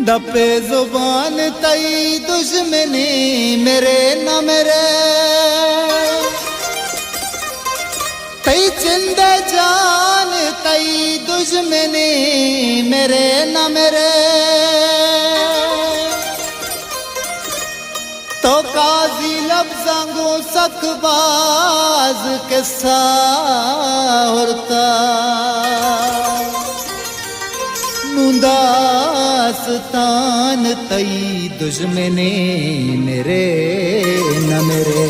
दपे जुबान तई दुश्मनी मेरे न मेरे, तई जिंदे जान तई दुश्मनी मेरे न मेरे। तो काजी लफ्ज़ांगो सकबाज किस्सा होता दास्तान तई दुश्मनी मेरे न मेरे।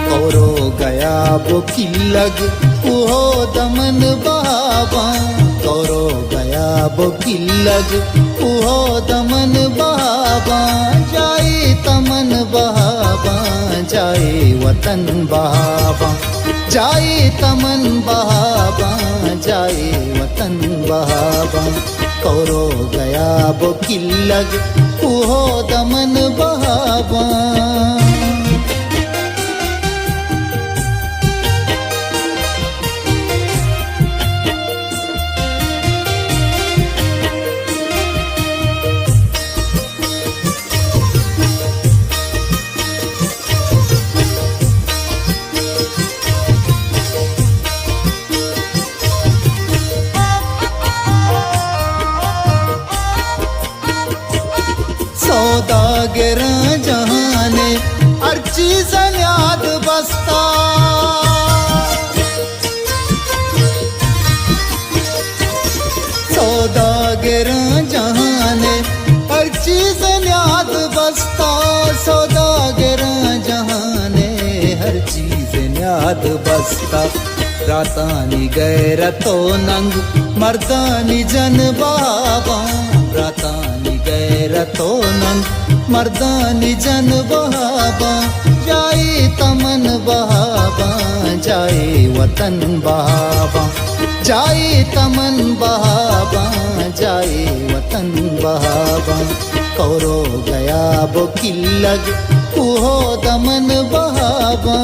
कौरो गया वो किल्लग वो दमन बाबा, कौरो गया वो किल्लग वो दमन बाबा। जाए तमन बाबा जाए वतन बाबा, जाए तमन बाबा जाए वतन बाबा। कौरो गया वो किल्लग वो दमन बाबा। सौदागर जहाने हर चीज याद बसता, सौदागर जहाने हर चीज याद बसता। सौदागर जहाने हर चीज याद बसता। रातानी गैरतो नंग मर्दानी जन बाबा, रातानी गैरतो नंग मर्दानी जन बाबा। जाए तमन बाबा जाए वतन बाबा, जाए तमन बाबा जाए वतन बाबा। कौरो गया वो किल्लग वो दमन बाबा।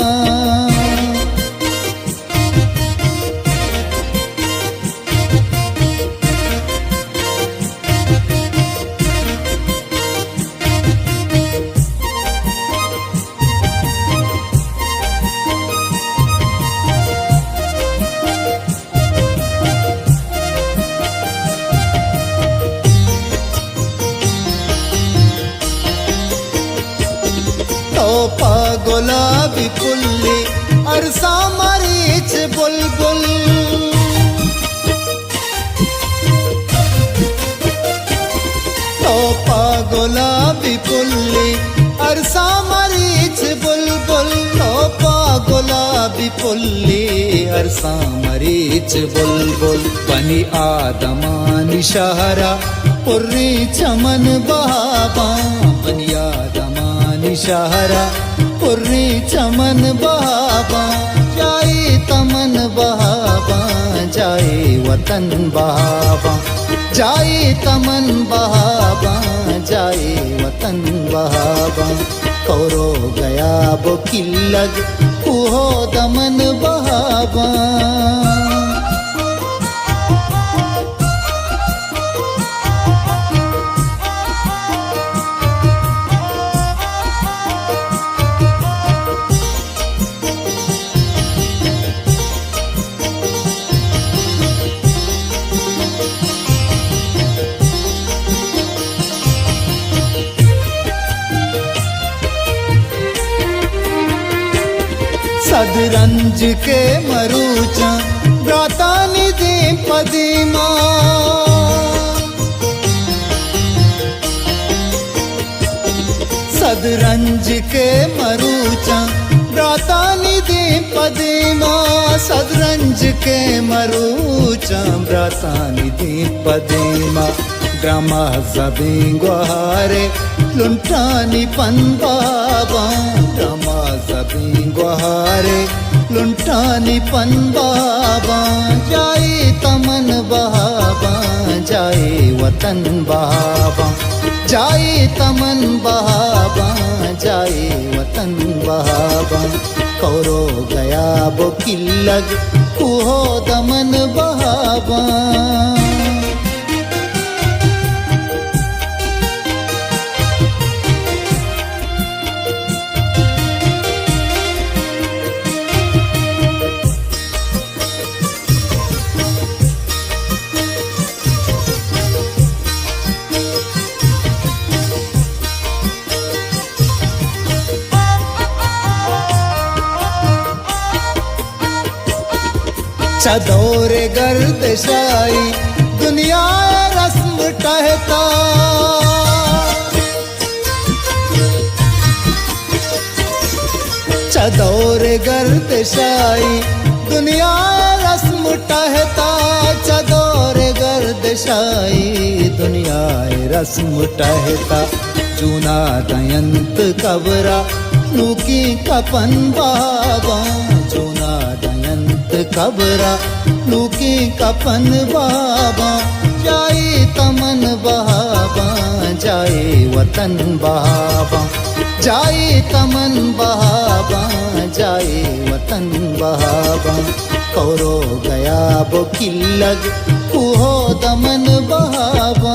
तोपा गुलाबी पुल्ली अरसा मरीच बुलबुल, तोपा गुलाबी पुल्ली अरसा मरीच बुलबुल। तोपा गुलाबी पुल्ली अरसा मरीच बुलबुल। बनी आदमानी शहरा पुर्री चमन बाबा, बनी आदमानी शहरा पुर्री चमन बाबा। जाए तमन बाबा जाए वतन बाबा, जाए तमन बाबा जाए वतन बाबा। कौरो गया वो किल्लग वो दमन बाबा। सदरंज के मरूचा ब्राता निधि पदीमा, सदरंज के मरूचा ब्राता निधि पदीमा। सदरंज के मरूचा ब्राता निधि पदीमा। ड्रामा सभी गुहारे लुंठानी पन बाबा ड्रामा सभी गुहारे लुंठानी पन बाबा जाए तमन बाबा जाए वतन बाबा जाए तमन बाबा जाए वतन बाबा कौरो गया बो किल्लग कुहो दमन बाबा चदोरे गर्दशाई दुनिया रस्म टहता चदोरे गर्दशाई दुनिया रस्म टहता चदोरे गर्दशाई दुनिया रस्म टहता चूना दयंत कबरा नूकी कपन बाबा चूना दयंत कबरा नूकी कपन बाबा जाए तमन बाबा जाए वतन बाबा जाए तमन बाबा जाए वतन बाबा कौरो गया बो किल्लग कुहो दमन बाबा